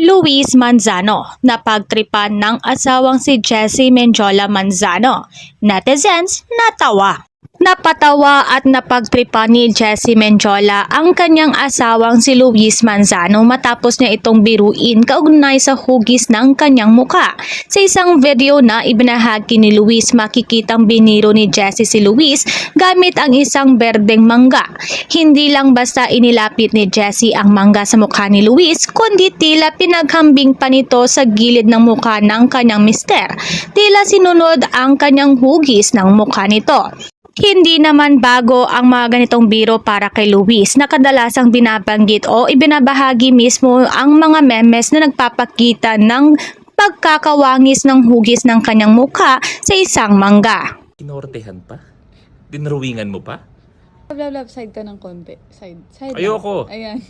Luis Manzano, napagtripan ng asawang si Jessie Mendiola Manzano. Netizens natawa. Napatawa at napagtripan ni Jessie Mendiola ang kanyang asawang si Luis Manzano matapos niya itong biruin kaugnay sa hugis ng kanyang muka. Sa isang video na ibinahagi ni Luis, makikitang biniro ni Jessie si Luis gamit ang isang berdeng mangga. Hindi lang basta inilapit ni Jessie ang mangga sa mukha ni Luis, kundi tila pinaghambing pa nito sa gilid ng mukha ng kanyang mister. Tila sinunod ang kanyang hugis ng mukha nito. Hindi naman bago ang mga ganitong biro para kay Luis na kadalasang binabanggit o ibinabahagi mismo ang mga memes na nagpapakita ng pagkakawangis ng hugis ng kanyang mukha sa isang mangga. Inortehan pa? Dinrawingan mo pa? Love, side ka ng konti. Side. Ayoko. Ayan.